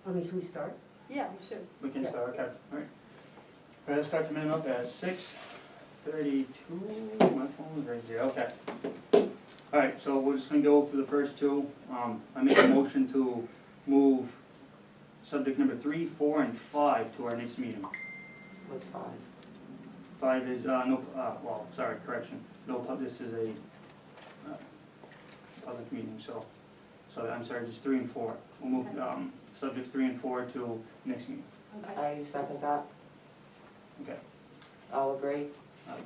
I mean, should we start? Yeah, we should. We can start, okay, all right. All right, let's start the minute up at 6:32, my phone is right there, okay. All right, so we're just gonna go through the first two. I make a motion to move subject number 3, 4, and 5 to our next meeting. What's 5? 5 is, well, sorry, correction, this is a public meeting, so I'm sorry, just 3 and 4. We'll move, subjects 3 and 4 to next meeting. Okay. I second that. Okay. All agree?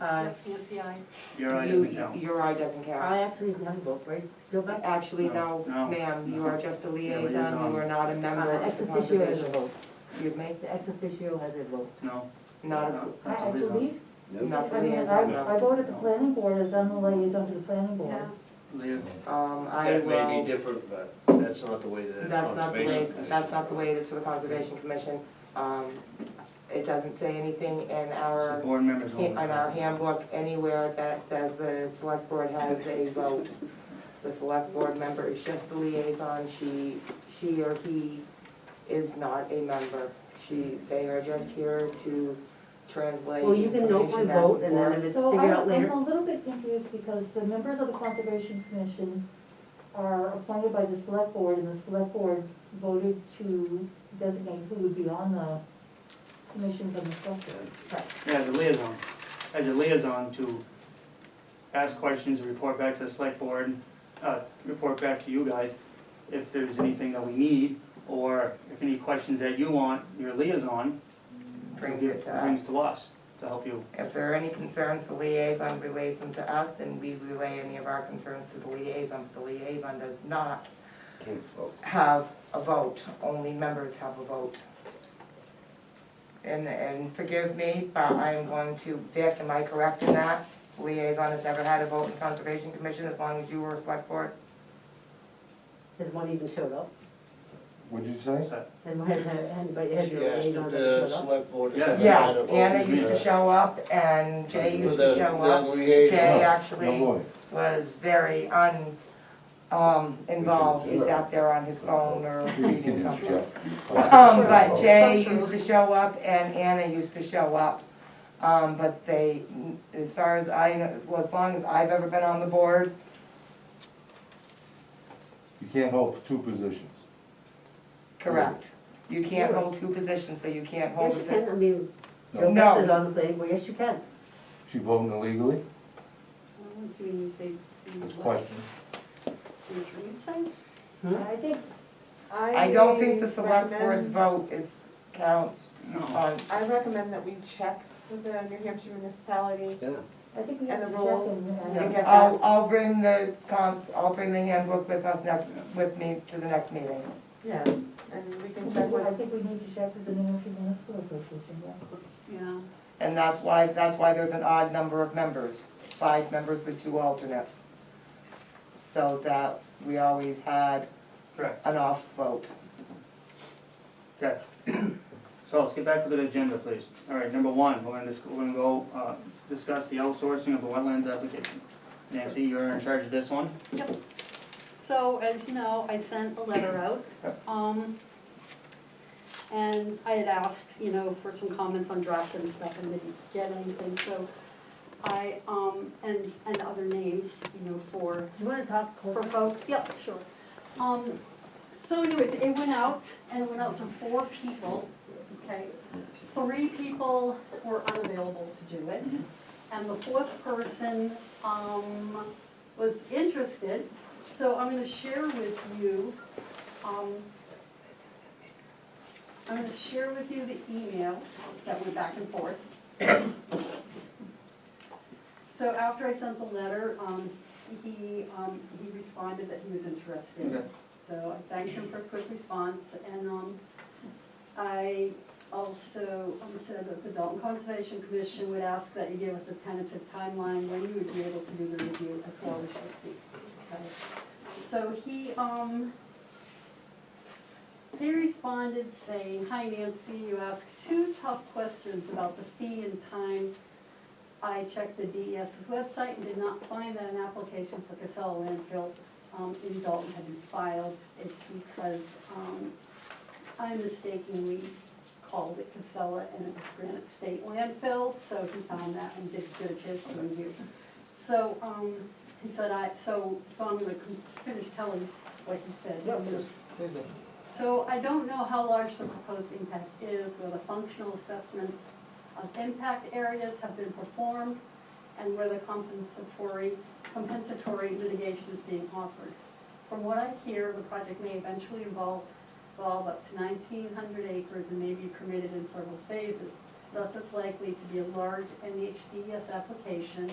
Nancy, I. Your eye doesn't count. Your eye doesn't count. I actually didn't vote, right? Go back. Actually, No, no, no, ma'am, you are just a liaison, liaison. you are not a member of Ex the officio has a conservation. vote. Excuse me? The ex officio has a vote. No? Not a, No, I that's a liaison. believe, not the I mean, liaison, I no. voted the planning board as I'm the liaison to the planning board. Yeah. Liaison. I That may will, be different, but that's not the way that that's not the way, conservation. that's not the way it is for the conservation commission. It doesn't say anything in So our, board members in only. our handbook anywhere that says the select board has a vote. The select board member is just the liaison, she or he is not a member. They are just here to translate Well, you can note my information back vote, and then forth. if it's So figured out I'm later. a little bit confused because the members of the Conservation Commission are appointed by the Select Board, and the Select Board voted to designate who would be on the commissions and the structure. Yeah, as a liaison to ask questions and report back to the select board, report back to you guys if there's anything that we need, or if any questions that you want, your liaison Brings it to brings us. to us to help you. If there are any concerns, the liaison relays them to us, and we relay any of our concerns to the liaison. The liaison does not have a vote, only members have a vote. And forgive me, but I'm going to, Vic, am I correct in that? Liaison has never had a vote in Conservation Commission as long as you were a select board? Has one even showed up? What'd you say? So, And has anybody, has She your asked liaison if ever the showed up? select board. Yeah. Yes, Anna used to show up, and Jay used to show up. Jay No actually boy. was very involved, he sat there on his phone or reading something. But Jay used to show up and Anna used to show up. But they, as far as I know, well, as long as I've ever been on the board, You can't hold 2 positions. correct. You can't hold 2 positions, so you can't hold Yes, you it. can, I mean, No. Joe No. Beth is on the planning board, yes, you can. She voting illegally? Do we need to That's a question. I think, I don't think the select board's recommend- vote counts No. on, I recommend that we check with the New Hampshire municipality. Yeah. I think we And have the to check rules. and, Yeah. Get I'll bring the handbook with us with me to the next meeting. Yeah, and we can check I with, think we need to check with the New Hampshire Municipal Association, yeah. yeah. And that's why there's an odd number of members, 5 members with 2 alternates. So that we always had correct. an off vote. Okay. So let's get back to the agenda, please. All right, number 1, we're gonna go discuss the outsourcing of the wetlands application. Nancy, you're in charge of this one. Yep. So, as you know, I sent a letter out, and I had asked, for some comments on draft and stuff, and didn't get anything, so I, and other names, for Do you wanna talk? for folks, yep, sure. So anyways, it went out, and it went out to 4 people, okay? 3 people were unavailable to do it, and the 4th person, was interested, so I'm gonna share with you, the emails that went back and forth. So after I sent the letter, he responded that he was interested. Okay. So I thanked him for his quick response, and I also said that the Dalton Conservation Commission would ask that you give us a tentative timeline when you would be able to do the review as well as your fee. Okay. So he responded saying, "Hi Nancy, you asked 2 tough questions about the fee and time. I checked the DES's website and did not find that an application for Casella landfill in Dalton had been filed. It's because I mistakenly called it Casella and it was Granite State landfill, so he found that and did get a chance to review. So, he said so I'm gonna finish telling what he said. Yep, please do. So I don't know how large the proposed impact is, whether functional assessments of impact areas have been performed, and whether compensatory litigation is being offered. From what I hear, the project may eventually involve up to 1,900 acres and may be permitted in several phases. Thus, it's likely to be a large NHDES application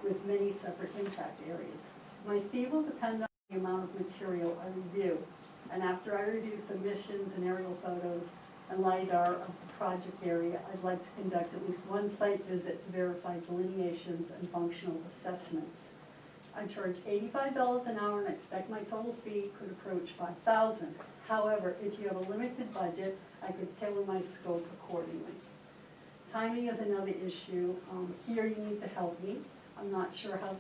with many separate impact areas. My fee will depend on the amount of material I review, and after I review submissions and aerial photos and LiDAR of the project area, I'd like to conduct at least one site visit to verify delineations and functional assessments. I charge $85 an hour and I expect my total fee could approach $5,000. However, if you have a limited budget, I could tailor my scope accordingly. Timing is another issue. Here you need to help me. I'm not sure how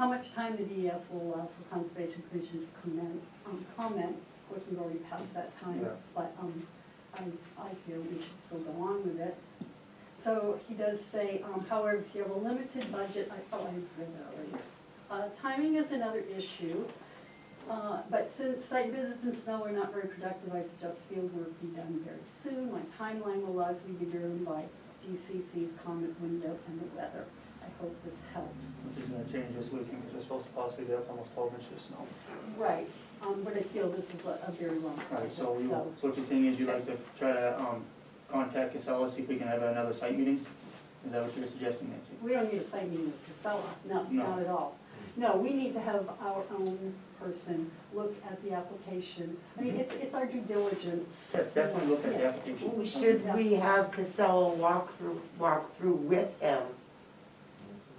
much time the DES will allow for Conservation Commission to comment. Of course, we've already passed that time, Yeah. but I feel we should still go on with it. So he does say, however, if you have a limited budget, I read that already. Timing is another issue, but since site visits and snow are not very productive, I suggest field work be done very soon. My timeline will largely be driven by DCC's comment window and the weather. I hope this helps. Which is gonna change this weekend, because we're supposed to possibly get up almost 12 inches of snow. Right, but I feel this is a very long Right, project, so so. what you're saying is you'd like to try to, contact Casella, see if we can have another site meeting? Is that what you're suggesting, Nancy? We don't need a site meeting with Casella, no, No. not at all. No, we need to have our own person look at the application. I mean, it's our due diligence. Yeah, definitely look at the Yeah. application. Should we have Casella walk through with him?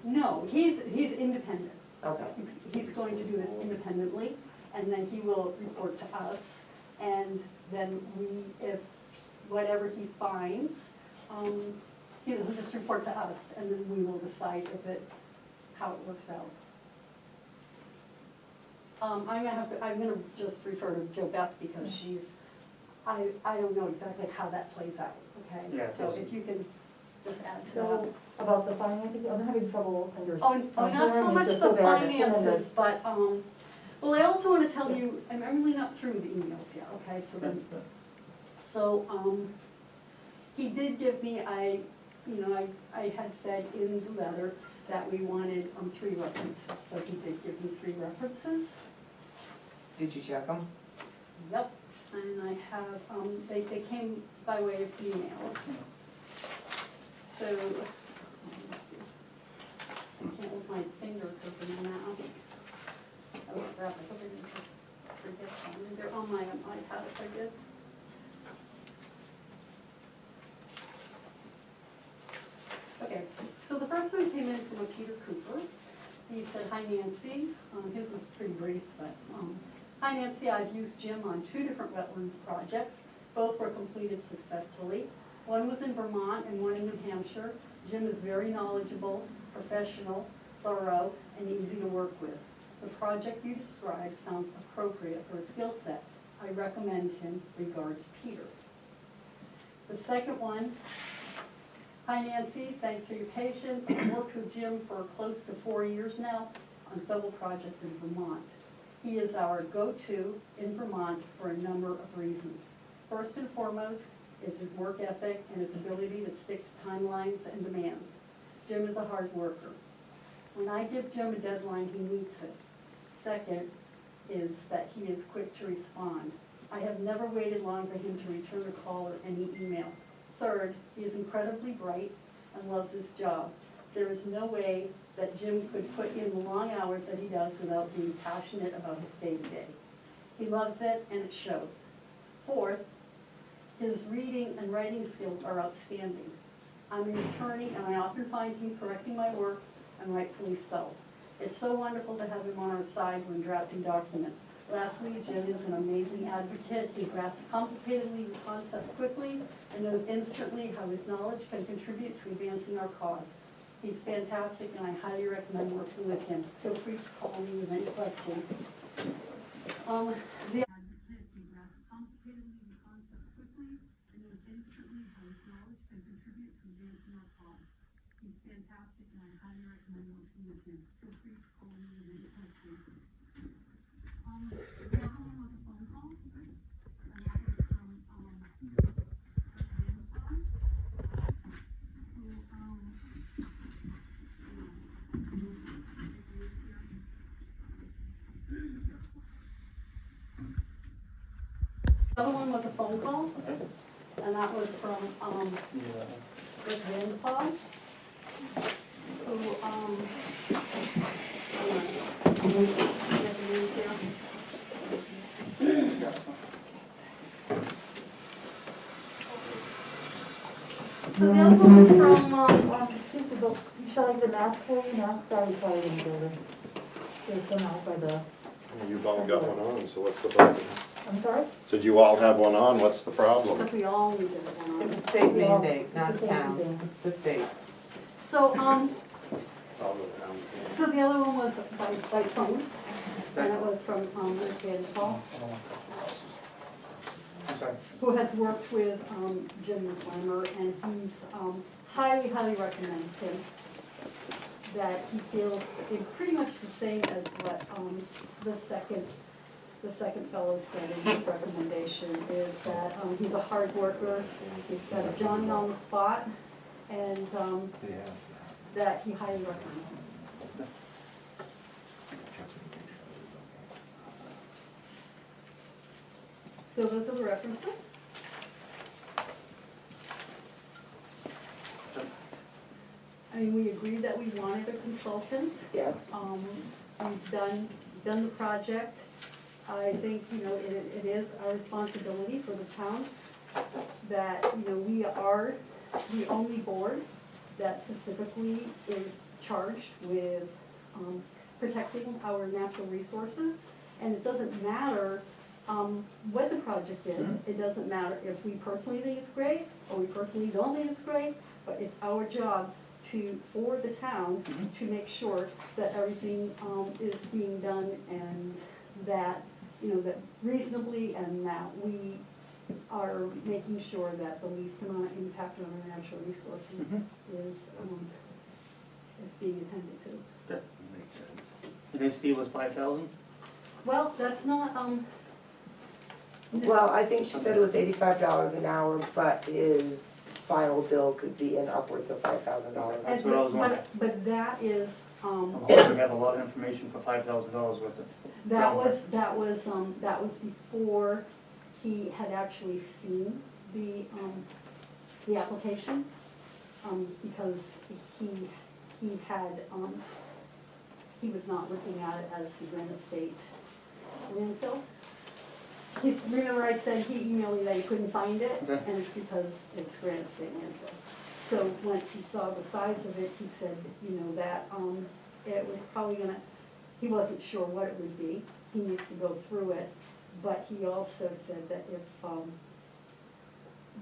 No, he's independent. Okay. He's going to do this independently, and then he will report to us, and then if whatever he finds, he'll just report to us, and then we will decide how it works out. I'm gonna just refer to Jo Beth because I don't know exactly how that plays out, okay? Yeah, So please. if you can just add to that. So, about the financing, I'm having trouble Oh, not so much the finances, but, well, I also want to tell you, I'm really not through the emails yet, okay, so he did give me, I had said in the letter that we wanted 3 references, so he did give me 3 references. Did you check them? Yep, and I have, they came by way of emails. So, let me see. I can't with my finger because of the mouse. Oh crap, I hope I didn't forget something. They're on my iPad if I did. Okay, so the first one came in from a Peter Cooper. He said, "Hi Nancy." His was pretty brief, but "Hi Nancy, I've used Jim on 2 different wetlands projects. Both were completed successfully. One was in Vermont and one in New Hampshire. Jim is very knowledgeable, professional, thorough, and easy to work with. The project you described sounds appropriate for his skill set. I recommend him. Regards, Peter." The second one, "Hi Nancy, thanks for your patience. I've worked with Jim for close to 4 years now on several projects in Vermont. He is our go-to in Vermont for a number of reasons. First and foremost is his work ethic and his ability to stick to timelines and demands. Jim is a hard worker. When I give Jim a deadline, he meets it. Second is that he is quick to respond. I have never waited long for him to return a call or any email. Third, he is incredibly bright and loves his job. There is no way that Jim could put in the long hours that he does without being passionate about his day-to-day. He loves it and it shows. Fourth, his reading and writing skills are outstanding. I'm an attorney and I often find him correcting my work, and rightfully so. It's so wonderful to have him on our side when drafting documents. Lastly, Jim is an amazing advocate. He grasps complicated legal concepts quickly and knows instantly how his knowledge can contribute to advancing our cause. He's fantastic and I highly recommend working with him. Feel free to call me with any questions." The advocate, he grasps his knowledge and contribute to advancing our cause. He's fantastic and I highly recommend working with him. Feel free to call me and make it free. The other one was a phone call, and that was from, the other one was a phone call, Okay. and that was from, Yeah. Rick Vanderpog, who, so the other one was from, Excuse me, but shall I get the mask for you? Masks are required in the building. There's some out by the, You've all got one on, so what's the problem? I'm sorry? So you all have one on, what's the problem? because we all need this one It's on. a state mandate, not It's a town, state mandate. it's the state. So, All the towns. so the other one was by phone, and it was from, Rick Vanderpog, I'm sorry. who has worked with, Jim McClammer, and he's, highly, highly recommends him. That he feels pretty much the same as what, the second fellow said in his recommendation, is that, he's a hard worker, he's got a Johnny on the spot, and, Yeah. that he highly recommends him. So those are the references. I mean, we agreed that we wanted a consultant. Yes. We've done the project. I think, you know, it is our responsibility for the town that, you know, we are the only board that specifically is charged with protecting our natural resources. And it doesn't matter what the project is. It doesn't matter if we personally think it's great or we personally don't think it's great, but it's our job for the town to make sure that everything is being done and that, you know, that reasonably, and that we are making sure that the least amount of impact on our natural resources is being attended to. Okay. And his fee was 5,000? Well, that's not, Well, I think she said it was $85 an hour, but his final bill could be in upwards of $5,000. That's what I was wondering. But that is, I'm hoping we have a lot of information for $5,000 worth of. that was before he had actually seen the application, because he had, he was not looking at it as the Granite State landfill. Remember I said he emailed me that he couldn't find it, Okay. and it's because it's Granite State landfill. So once he saw the size of it, he said, you know, that, it was probably he wasn't sure what it would be. He needs to go through it, but he also said that if,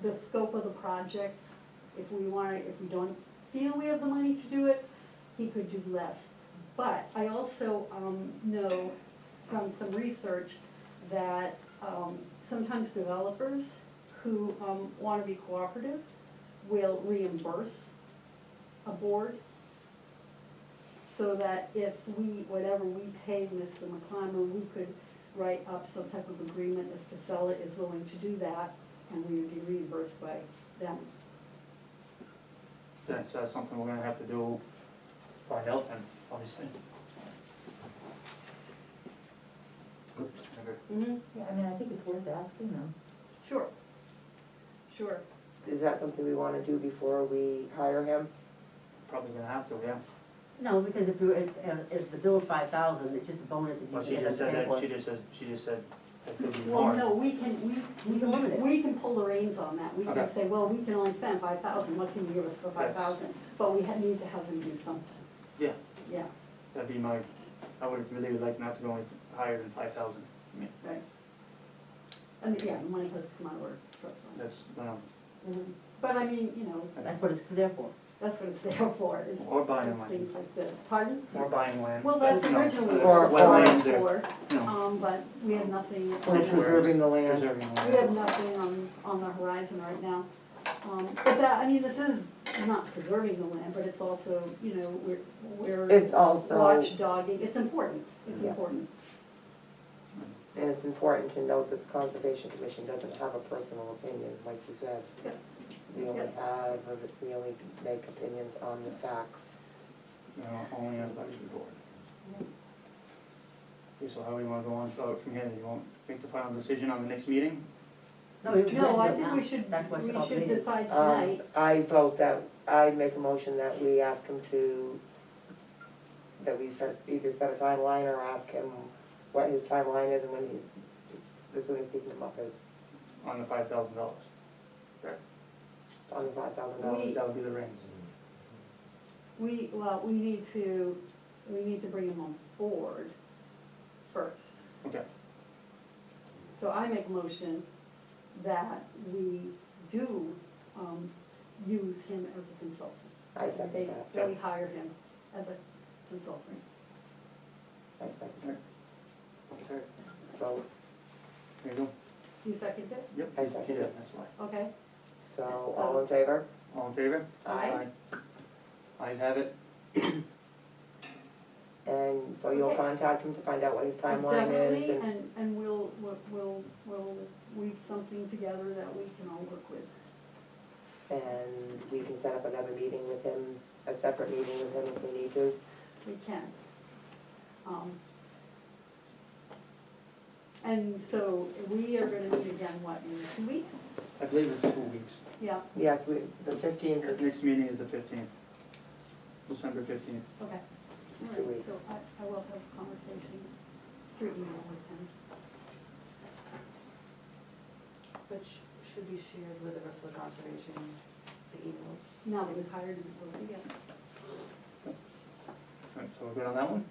the scope of the project, if we don't feel we have the money to do it, he could do less. But I also, know from some research that, sometimes developers who, want to be cooperative will reimburse a board, so that if whatever we pay Mr. McClimber, we could write up some type of agreement if Casella is willing to do that, and we would be reimbursed by them. That's something we're gonna have to do, find out then, obviously. Oops. Okay. Yeah, I mean, I think it's worth asking them. Sure, sure. Is that something we want to do before we hire him? Probably gonna have to, yeah. No, because if the bill's 5,000, it's just a bonus that But you she can just said get that, for. she just said it could be Well, more. no, we can limit it. we can pull the reins on that. We can Okay. say, well, we can only spend 5,000, what can you give us for 5,000? But we need to have them do something. Yeah, Yeah, that'd be my, I would really like not to go any higher than 5,000. right. I mean, yeah, the money has to come out of our trust fund. That's, But I mean, you know, That's what it's there for. that's what it's there for, is Or buying is land. things like this. Pardon? Or buying land. Well, that's You know, originally Or what it was wetlands for, you know, but we have nothing, Or preserving the land? preserving we land. have nothing on the horizon right now. But that, I mean, this is not preserving the land, but it's also, you know, we're It's also, watchdogging, it's important, it's Yes. important. and it's important to note that the Conservation Commission doesn't have a personal opinion, like you said. Yeah. We only Yeah. we only make opinions on the facts. You know, only on advisory board. Okay, so how do you wanna go on from here? You won't make the final decision on the next meeting? No, we No, I do it think now. we should, That's what we should all should be. decide tonight. I vote that, I make a motion that we ask him to, that we either set a timeline or ask him what his timeline is and when he, as soon as taking him up is On the $5,000. on the $5,000. That would be the range. Well, we need to bring him on board first. Okay, So I make a motion that we do, use him as a consultant. I second that. That we hire him as a consultant. I second that. sorry. Let's vote. There you go. You second it? Yep. I second Yeah, it. that's why. Okay. So, all in favor? All in favor? Aye. Ayes have it. And so you'll Okay. contact him to find out what his timeline is Definitely, and, and we'll weave something together that we can all work with. and we can set up another meeting with him, a separate meeting with him if we need to. We can. And so we are gonna meet again, what, in 2 weeks? I believe it's 2 weeks. Yeah, Yes, the 15th is, Next meeting is the 15th. December 15th. okay. It's All 2 right, weeks. so I will have a conversation through email with him. Which should be shared with the rest of the conservation, the emails. Now that we've hired him, we'll do it. All right, so we're good on that one?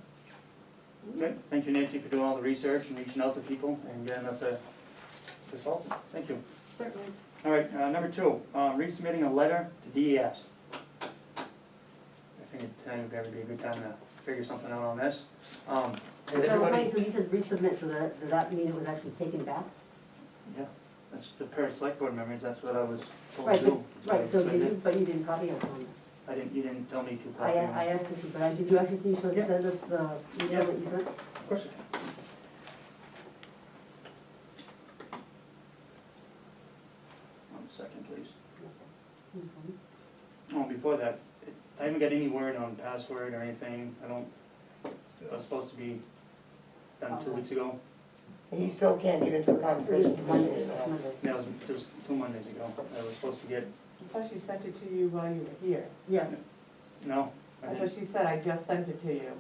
Good. Thank you, Nancy, for doing all the research and reaching out to people and getting us a consultant. Thank you. Certainly. All right, number 2, resubmitting a letter to DES. I think tonight would probably be a good time to figure something out on this. Has So, everybody? wait, so you said resubmit, so does that mean it was actually taken back? Yeah, that's the pair of select board members, that's what I was told Right, to do. Right, so I did you, but you didn't copy it on You didn't tell me to it. copy them. I asked you to, but did you actually, can you show, Yeah. send us the email that you sent? Of course I can. One second, please. Mhm. Oh, before that, I haven't got any word on password or anything. It was supposed to be done 2 weeks ago. he still can't get into the Conservation Monday, Commission. Monday. Yeah, it was 2 Mondays ago. I was supposed to get, Plus she sent it to you while you were here. Yeah, no. I That's what didn't. she said, I just sent it to you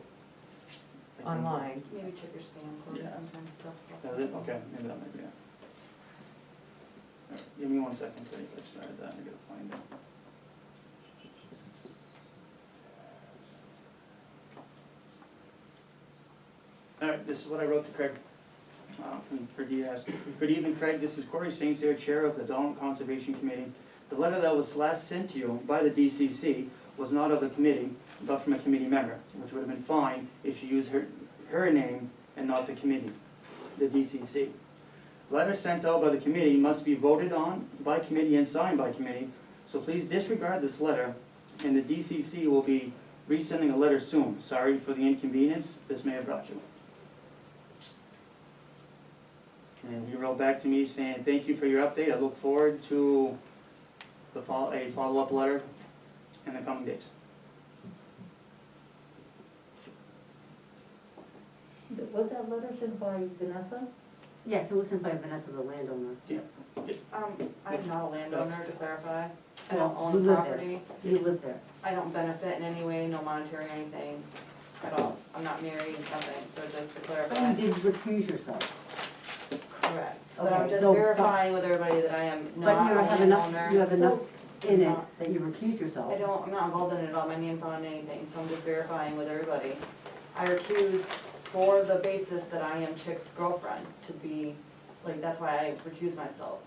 I didn't. online. Maybe check your spam folder, Yeah. sometimes stuff. That was it? Okay, maybe that might be it. All right, give me 1 second, please. I started that, I gotta find it. All right, this is what I wrote to Craig for DES. Good evening, Craig. This is Corey StCyr, Chair of the Dalton Conservation Committee. The letter that was last sent to you by the DCC was not of the committee, but from a committee member, which would have been fine if she used her name and not the committee, the DCC. Letters sent out by the committee must be voted on by committee and signed by committee, so please disregard this letter, and the DCC will be resending a letter soon. Sorry for the inconvenience this may have brought you. And he wrote back to me saying, thank you for your update. I look forward to a follow-up letter in the coming days. Was that letter sent by Vanessa? yes, it was sent by Vanessa, the landowner. Yeah. I'm not a landowner, to clarify. I Well, don't own you the live there. property. You live there. I don't benefit in any way, no monetary anything at all. I'm not married, nothing, so just to But clarify. you did recuse yourself. Correct. But I'm Okay, just so- verifying with everybody that I am But not you a have enough, landowner. you have enough in it Not- that you recuse yourself. I'm not involved in it at all, my name's not on anything, so I'm just verifying with everybody. I recuse for the basis that I am Chick's girlfriend, to be, like, that's why I recuse myself.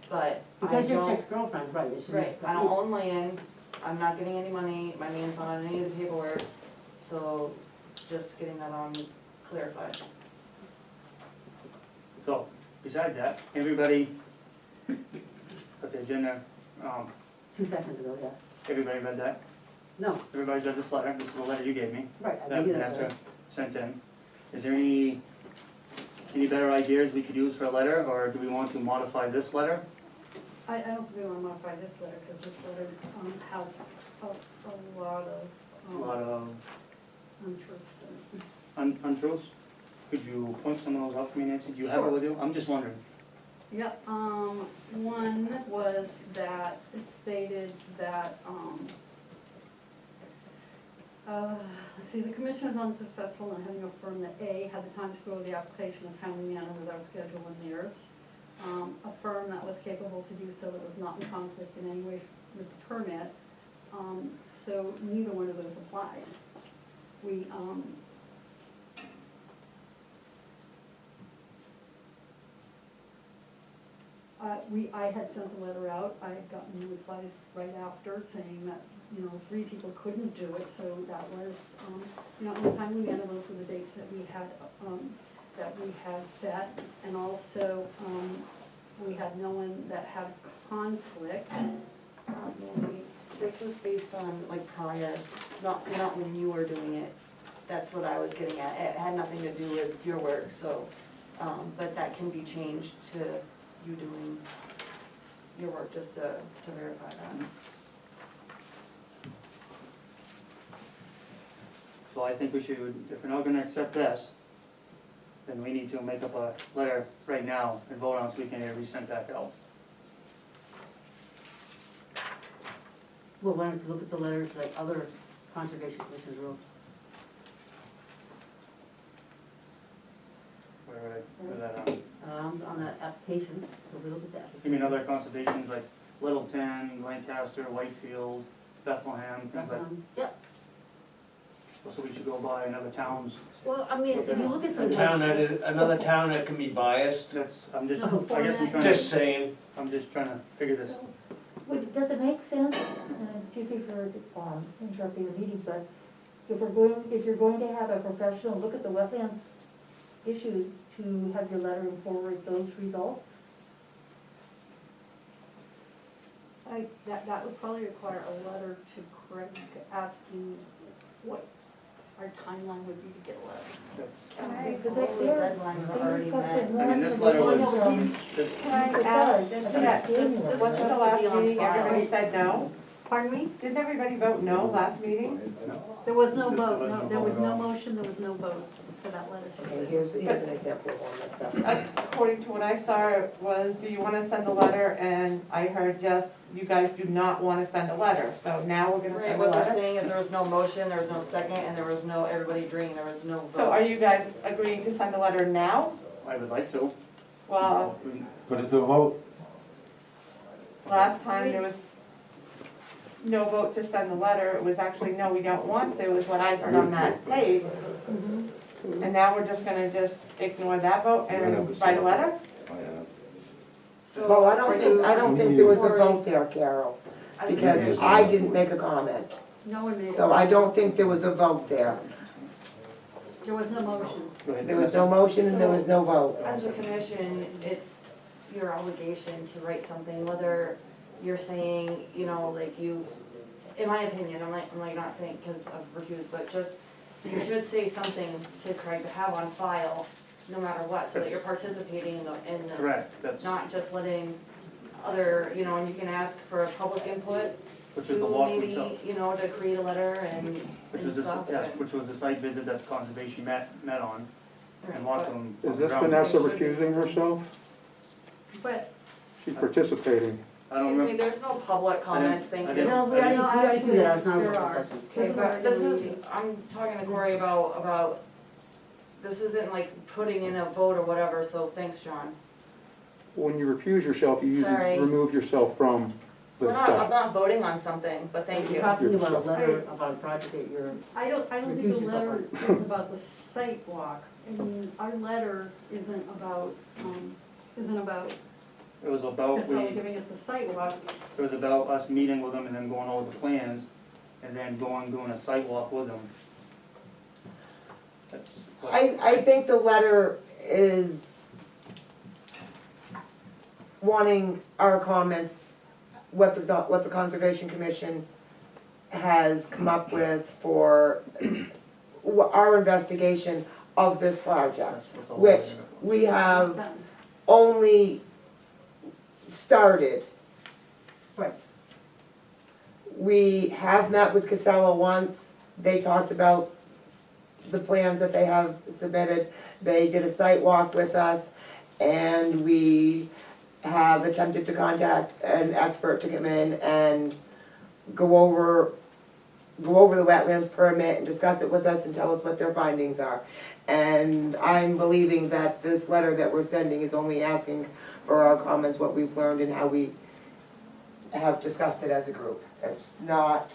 But I Because you're don't, Chick's girlfriend, right, it should. right, I don't own land, I'm not getting any money, my name's not on any of the paperwork, so just getting that on clarified. So, besides that, everybody got the agenda 2 seconds ago, yeah. Everybody read that? No, Everybody read this letter? This is the letter you gave me, right, I that gave you that. Vanessa sent in. Is there any better ideas we could use for a letter, or do we want to modify this letter? I don't think we want to modify this letter, because this letter has a lot A lot of of untruths in it. untruths? Could you point some of those out for me, Nancy? Do you have it Sure. with you? I'm just wondering. Yep, one was that it stated that, let's see, the commission was unsuccessful in having a firm that A, had the time to grow the application in a timely manner with our schedule and theirs. A firm that was capable to do so, that was not in conflict in any way with the permit. So neither one of those applied. We, I had sent the letter out, I had gotten replies right after saying that, 3 people couldn't do it, so that was, in a timely manner, those were the dates that we had set, and also, we had no one that had conflict. Nancy, this was based on like prior, not when you were doing it. That's what I was getting at. It had nothing to do with your work, so, but that can be changed to you doing your work, just to verify that. So I think we should, if we're not gonna accept this, then we need to make up a letter right now and vote on it so we can get it resent back out. Well, why don't you look at the letters like other conservation commissions wrote? Where that, On that application, so we look at that. you mean other conservations like Littleton, Lancaster, Whitefield, Bethlehem, things like, Yeah, so we should go by another towns. well, I mean, if you look at the. Another town that can be biased, That's, I'm just, No, I guess I'm trying just to, saying. I'm just trying to figure this. Does it make sense, excuse me for interrupting the meeting, but if you're going to have a professional look at the wetlands issues, to have your letter and forward those results? That would probably require a letter to Craig asking what our timeline would be to get a letter. Can I, Because all the deadlines are already met. I mean, this letter was, Can I ask, wasn't the last meeting, everybody said no? Pardon me? Didn't everybody vote no last meeting? There was no vote, no, there was no motion, there was no vote for that letter. Okay, here's an example of one that's got. According to what I saw, it was, do you want to send a letter? And I heard just, you guys do not want to send a letter, so now we're going to Right, send a what they're letter. saying is there was no motion, there was no second, and there was no, everybody agreeing, there was no vote. So are you guys agreeing to send a letter now? I would like to. Well, But it's a vote, last time there was no vote to send the letter, it was actually, no, we don't want to, is what I heard on that tape. And now we're just gonna ignore that vote and write a letter? So Well, I for don't you- think there was a Corey, vote there, Carol, I think because Yes. I didn't make a comment. No one made it. So I don't think there was a vote there. There was no motion. Go ahead, There was no motion and there was no vote. As a commission, it's your obligation to write something, whether you're saying, like you, in my opinion, I'm like not saying because of recuse, but just, you should say something to Craig to have on file, no matter what, so that you're participating in this. Correct, that's, Not just letting other, and you can ask for a public input which is the to walk, maybe, to create a letter and which and was the, stuff. yes, which was the site visit that conservation met on, and walked them. Is this around. Vanessa recusing herself? But She's participating. I don't Excuse me, remember, there's no public comments, thank I you. didn't- No, we already do that, it's not a There work are. session. Okay, but this is, I'm talking to Corey about, this isn't like putting in a vote or whatever, so thanks, John. When you recuse yourself, you Sorry. usually remove yourself from the I'm discussion. not voting on something, but thank You're you. talking about a letter about a project that you're, I don't think Recuse the yourself. letter is about the site walk. I mean, our letter isn't about, it was about, Casella giving us a site walk. it was about us meeting with them and then going over the plans, and then doing a site walk with them. That's what- I think the letter is wanting our comments what the Conservation Commission has come up with for our investigation of this project, That's what the whole which thing is. we have only started. Right. We have met with Casella once, they talked about the plans that they have submitted. They did a site walk with us, and we have attempted to contact an expert to come in and go over the wetlands permit and discuss it with us and tell us what their findings are. And I'm believing that this letter that we're sending is only asking for our comments, what we've learned and how we have discussed it as a group. It's not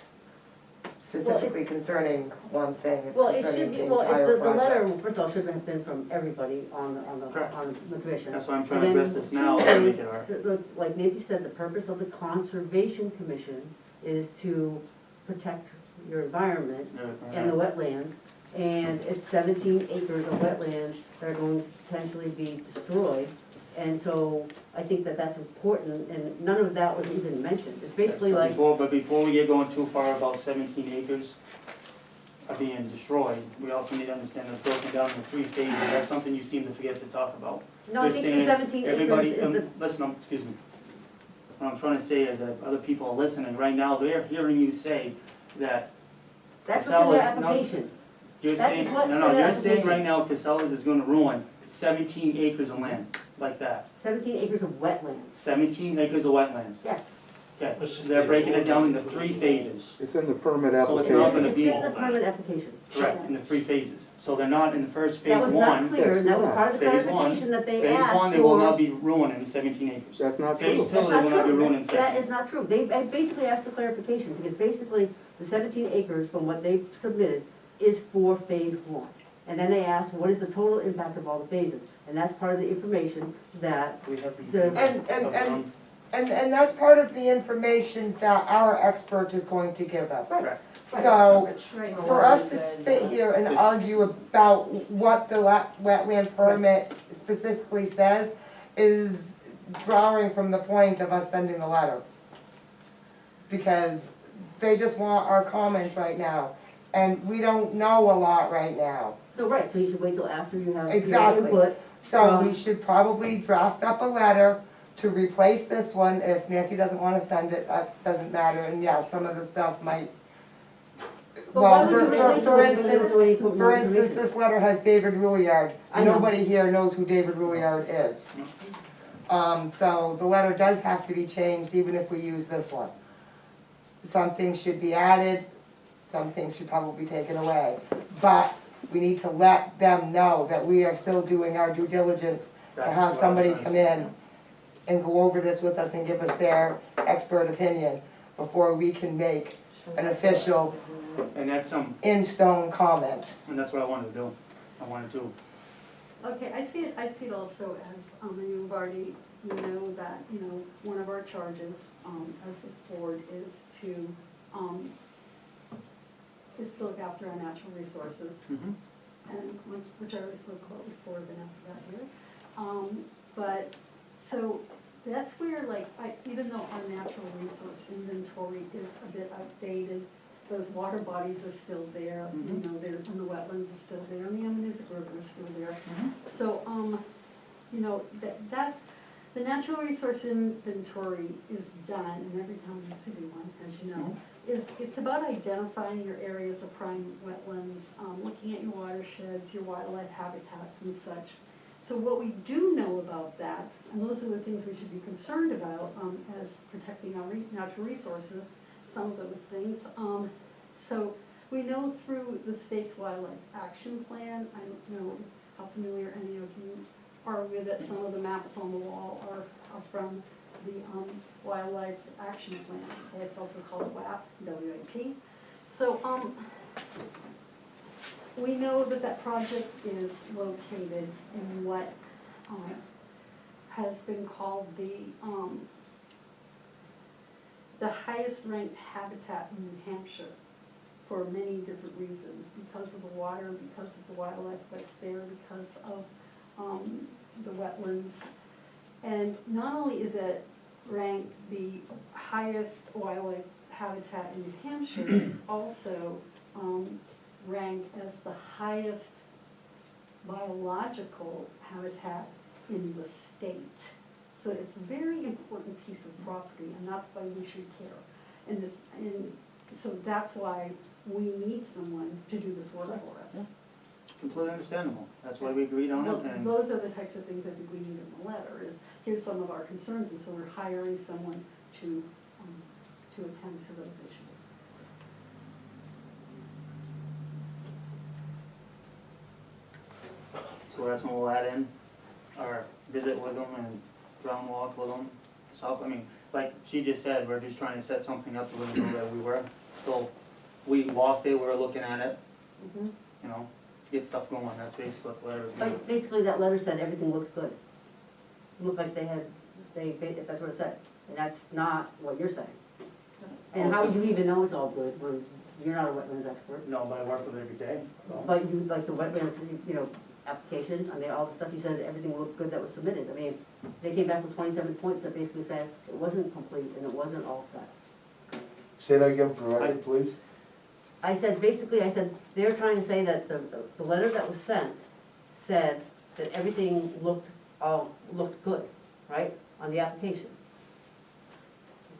specifically concerning one thing, it's Well, it should concerning be, the well, entire the letter, project. first of all, should have been from everybody Correct. on the commission. That's why I'm trying to And address then this now, two and make is, it hard. like Nancy said, the purpose of the Conservation Commission is to protect your environment and the wetlands. And it's 17 acres of wetlands that are going to potentially be destroyed. And so I think that that's important, and none of that was even mentioned. It's basically like, But before we get going too far about 17 acres are being destroyed, we also need to understand it's broken down into 3 phases. That's something you seem to forget to talk about. no, I You're think the saying 17 everybody, acres is the, listen, excuse me. What I'm trying to say is that other people are listening right now, they're hearing you say that that's what's in their Casella's not- application. you're That saying, is what's no, in no, the you're saying application. right now Casella's is gonna ruin 17 acres of land, like that. 17 acres of wetlands, 17 acres of wetlands. yes. Okay, they're breaking it down into 3 phases. It's in the permit So it's not application. gonna It's be in the permit application. correct, in the 3 phases. So they're not in the first phase That was not 1. clear, and that was part of the Phase one. clarification that they Phase asked 1, they will not for. be ruining the 17 acres. That's not Phase true. 2, That's they will not be true. ruining That 7. is not true. They basically asked for clarification, because basically, the 17 acres from what they submitted is for phase 1. And then they asked, what is the total impact of all the phases? And that's part of the information that, We have The- And that's part of the information that our expert is going to give us. Correct. So, Right. for us to sit here and argue about what the wetland permit specifically says is drawing from the point of us sending the letter. Because they just want our comments right now, and we don't know a lot right now. so right, so you should wait till after you have your Exactly. input. So we should probably draft up a letter to replace this one. If Nancy doesn't wanna send it, that doesn't matter, and yeah, some of the stuff might. But why Well, would you replace it when you already put more for instance, information? this letter has David Rulliard. I know. Nobody here knows who David Rulliard is. So the letter does have to be changed even if we use this one. Some things should be added, some things should probably be taken away. But we need to let them know that we are still doing our due diligence to That's have what somebody I'm come trying to in and go over this with us and give us their expert opinion before we can make an official say. And that's in-stone comment. and that's what I wanted to do. I wanted to. Okay, I see it also as, and you've already, you know, that, you know, one of our charges, as this board is to look after our natural resources, and which I always spoke about before Vanessa got here. But, so, that's where, like, even though our natural resource inventory is a bit outdated, those water bodies are still there, you know, they're, and the wetlands are still there, and the Ammonoosuc River is still there. So, you know, that's, the natural resource inventory is done, and every town in the city one, as you know, it's about identifying your areas of prime wetlands, looking at your watersheds, your wildlife habitats and such. So what we do know about that, and those are the things we should be concerned about, as protecting our natural resources, some of those things. So we know through the state's wildlife action plan, I don't know how familiar any of you are with it, some of the maps on the wall are from the wildlife action plan. It's also called WAP, W-A-P. So we know that that project is located in what has been called the highest ranked habitat in New Hampshire for many different reasons, because of the water, because of the wildlife that's there, because of the wetlands. And not only is it ranked the highest wildlife habitat in New Hampshire, it's also ranked as the highest biological habitat in the state. So it's a very important piece of property, and that's why we should care. And so that's why we need someone to do this work for us. Completely understandable. That's why we agreed on Well, it, and those are the types of things I think we need in the letter, is here's some of our concerns, and so we're hiring someone to attend to those issues. so that's when we'll add in our visit with them and ground walk with them. So, I mean, like she just said, we're just trying to set something up to let them know that we were still, we walked it, we were looking at it, Mhm. you know, to get stuff going. That's basically what the letter is doing. But basically, that letter said everything looked good. Looked like that's what it said, and that's not what you're saying. And how would you even know it's all good when you're not a wetlands expert? No, but I work with it every day, so. But you, like the wetlands, application, I mean, all the stuff you said, everything looked good that was submitted. I mean, they came back with 27 points that basically said it wasn't complete and it wasn't all set. Say that again for the record, please. I said, they're trying to say that the letter that was sent said that everything looked good, right, on the application.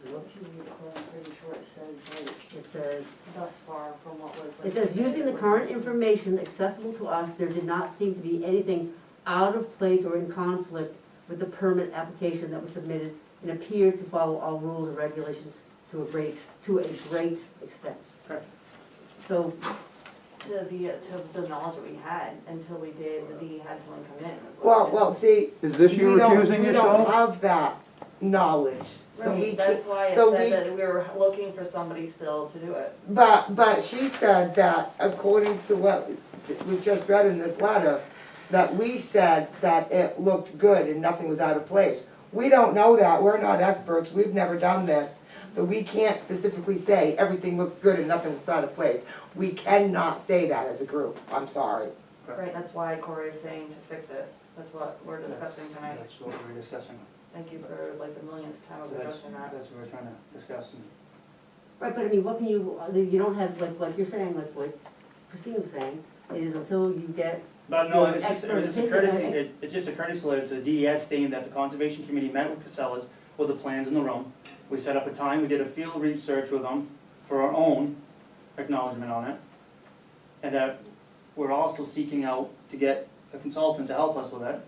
If you read it, I'm pretty sure it says, like, It says, thus far from what was. like, it says, using the submitted current with- information accessible to us, there did not seem to be anything out of place or in conflict with the permit application that was submitted and appeared to follow all rules and regulations to a great extent. Correct. So, To the knowledge that we had until we had someone come in. is what it Well, see, Is this you we don't, recusing we don't yourself? have that knowledge, so we Right, that's can't, why it so said we, that we were looking for somebody still to do it. but she said that according to what we just read in this letter, that we said that it looked good and nothing was out of place. We don't know that, we're not experts, we've never done this, so we can't specifically say everything looks good and nothing was out of place. We cannot say that as a group, I'm sorry. Right, that's why Corey is saying to fix it. That's what we're discussing tonight. That's what we're discussing. Thank you for like the millionth time of That's addressing that. what we're trying to discuss. And right, but I mean, what can you don't have, like you're saying, like what Christine was saying, is until you get, But no, Your it's just a expert courtesy, opinion, it's just a courtesy letter to the DES stating that the Conservation Committee met with Casellas with the plans in the room. We set up a time, we did a field research with them for our own acknowledgement on it. And that we're also seeking out to get a consultant to help us with it.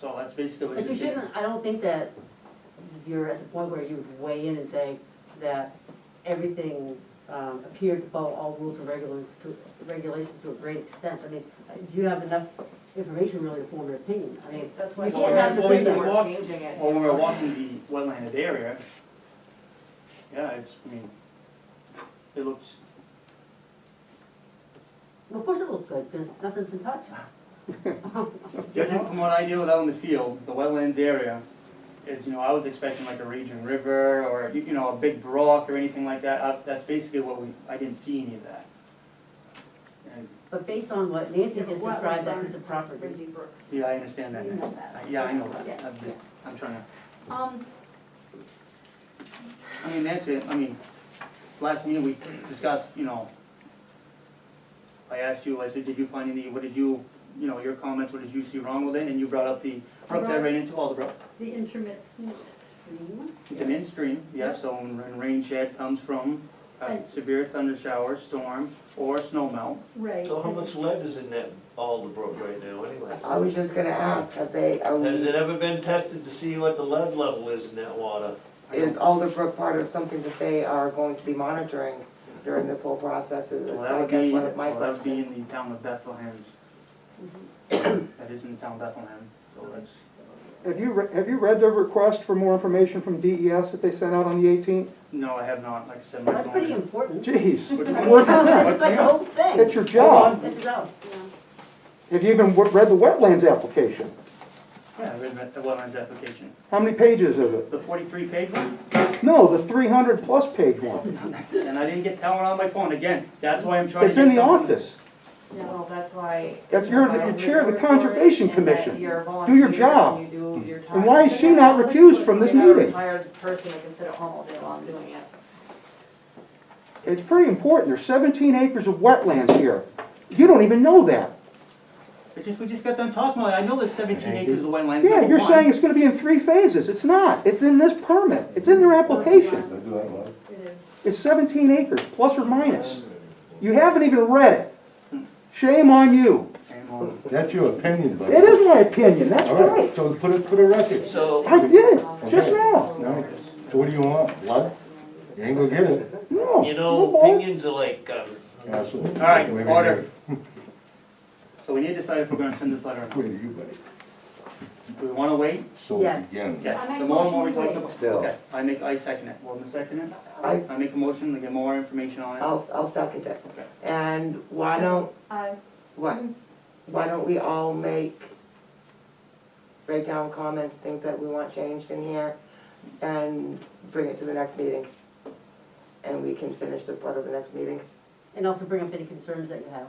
So that's basically what but you you're saying. shouldn't, I don't think that you're at the point where you would weigh in and say that everything appeared to follow all rules and regulations to a great extent. I mean, do you have enough information really to form an opinion? I mean, That's why you can't have the Well, we thing can that walk- changing it. Well, when we're walking the wetlanded area, yeah, it looks, Well, of course it looks good, because nothing's been touched. judging from what I deal with out in the field, the wetlands area is, I was expecting like a raging river or, a big brook or anything like that. That's basically what I didn't see any of that. And, But based on what Nancy Yeah, but just wetlands described, that aren't piece of property. Reggie Brooks. yeah, I understand that. You know Nancy. that. Yeah, I know that. Yeah. I'm trying to, Nancy, Nancy, last meeting we discussed, I asked you, I said, did you find any, what did you, your comments, what did you see wrong with it? And you brought up the brook that ran into Alderbrook. the intermittent stream. It's an in-stream, yes, so when rain shed comes from a And- severe thunder shower, storm, or snow melt. Right. So how much lead is in that Alderbrook right now anyway? I was just gonna ask, are Has we, it ever been tested to see what the lead level is in that water? is Alderbrook part of something that they are going to be monitoring during this whole process? Is, Well, that I would guess be, one of my well, that would be questions. in the town of Bethlehem. Mm-hmm. That is in the town of Bethlehem, so that's, Have you read the request for more information from DES that they sent out on the 18th? no, I have not, like I said. my That's phone- pretty important. Jeez, Which I one? mean, it's like the whole thing. it's your job. It's your job. Have you even read the wetlands application? Yeah, I read the wetlands application. How many pages is it? The 43-page one? No, the 300-plus page one. And I didn't get that one on my phone, again, that's why I'm trying to It's get in the something- office. Well, that's why. You're the chair of the Conservation Commission. You're a Do your volunteer job. and you do your time. And why is she not recused from this You're not a meeting? retired person that can sit at home all day long doing it. It's pretty important. There's 17 acres of wetlands here. You don't even know that. We just got done talking about it. I know there's 17 acres of wetlands. Yeah, number you're one. saying it's gonna be in 3 phases. It's not. It's in this permit. It's in their application. It's 17 acres, plus or minus. You haven't even read it. Shame on you. That's your opinion, buddy. It is my opinion, that's All right, right. so put it for the record. So, I did, just Okay. now. All right. So what do you want? Blood? You ain't gonna get it. No. you no know, more. opinions are like, Castle. All right, Maybe order. So we need to decide if we're gonna send this letter or Wait, not. you, buddy. Do we wanna wait? So Yes. it begins. Yeah, I make the a more and motion more we we talk wait. about. Still. Okay, I second it. Will you second it? I- I make a motion to get more information on it. I'll second it. Okay. And why don't we all write down comments, things that we want changed in here, and bring it to the next meeting? And we can finish this letter the next meeting. And also bring up any concerns that you have.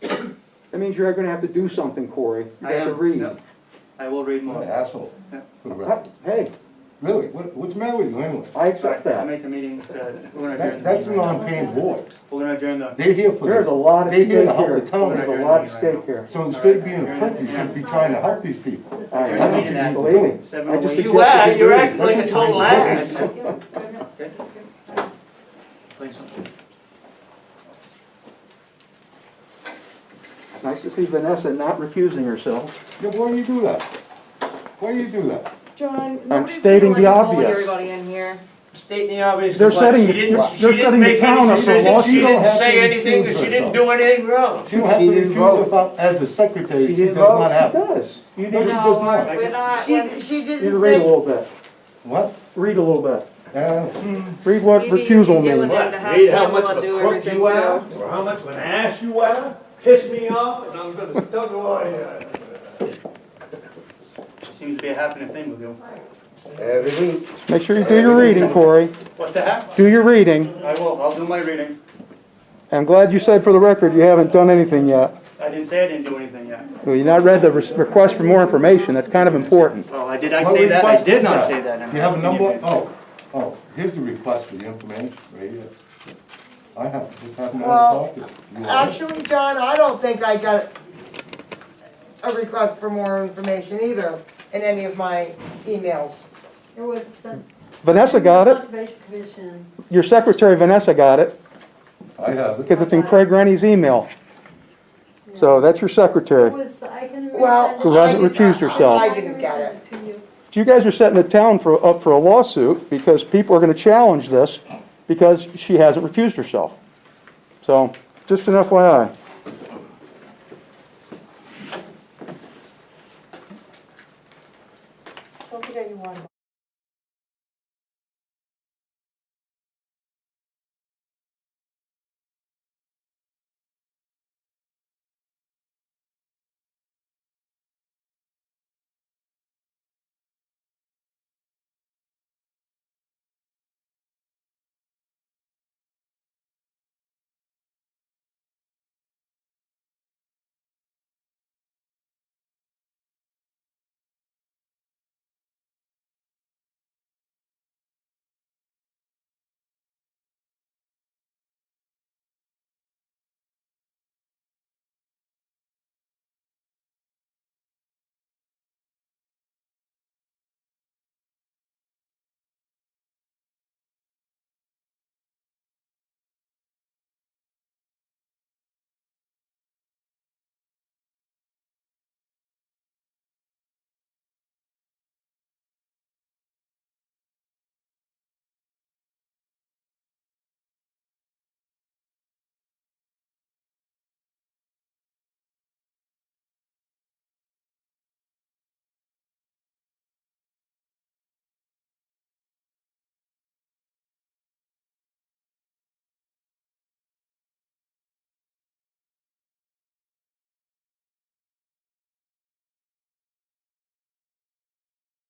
That means you're gonna have to do something, Corey. You I have to am, read. yep. I will read What more. an asshole. Yeah. For the record. Hey, Really, what's the matter with you anyway? I accept I'll that. make a meeting, we're gonna adjourn. That's the a meeting right now. non-paying board. We're gonna adjourn the. They're here for There's a the, lot at they're stake here to help here. the town. There's a lot at stake here. So instead of being a prick, you should be trying to help these people. All right, Adjourn I the don't meeting think at you believe me. 7:08. I just you suggested are, you you're do it. acting like a total ass. Okay. Play something. Nice to see Vanessa not recusing herself. Yeah, why do you do that? Why do you do that? John, I'm nobody's stating gonna the let you bully obvious. everybody in here. stating the obvious. They're but setting- she didn't- they're she didn't setting the make town any up for decisions. lawsuit. She You don't didn't have to say anything, recuse because she didn't herself. do anything wrong. She don't have to She didn't vote. recuse herself as a secretary, She she didn't does vote. not have It to. does. You No, need she to, does not. We're not, She you need to didn't read a think, little bit. What? Read a little bit. Uh, Read what maybe recusal you can get with means. them to have Read how much Pamela of a do crook everything you are, too. or how much of an ass you are, piss me off, and I'm gonna still go on here. Seems to be a happening thing with you. every week. Make sure you do your reading, Corey. What's that? Do your reading. I will, I'll do my reading. I'm glad you said for the record you haven't done anything yet. I didn't say I didn't do anything yet. Well, you not read the request for more information. That's kind of important. Oh, did I What say that? I request did is not that? say that. You have a number? Oh, here's the request for the information, right here. I just have no Well, copy. You want it? actually, John, I don't think I got a request for more information either in any of my emails. It was the Vanessa got it. Conservation Commission. Your secretary, Vanessa, got it, I have it. because it's in Craig Rennie's email. So that's your It secretary. was, I can Well, resend it. Who hasn't I did- recused herself. I didn't get it. I can resend it to you. You guys are setting the town up for a lawsuit because people are going to challenge this because she hasn't recused herself. So, just an FYI. Don't forget you want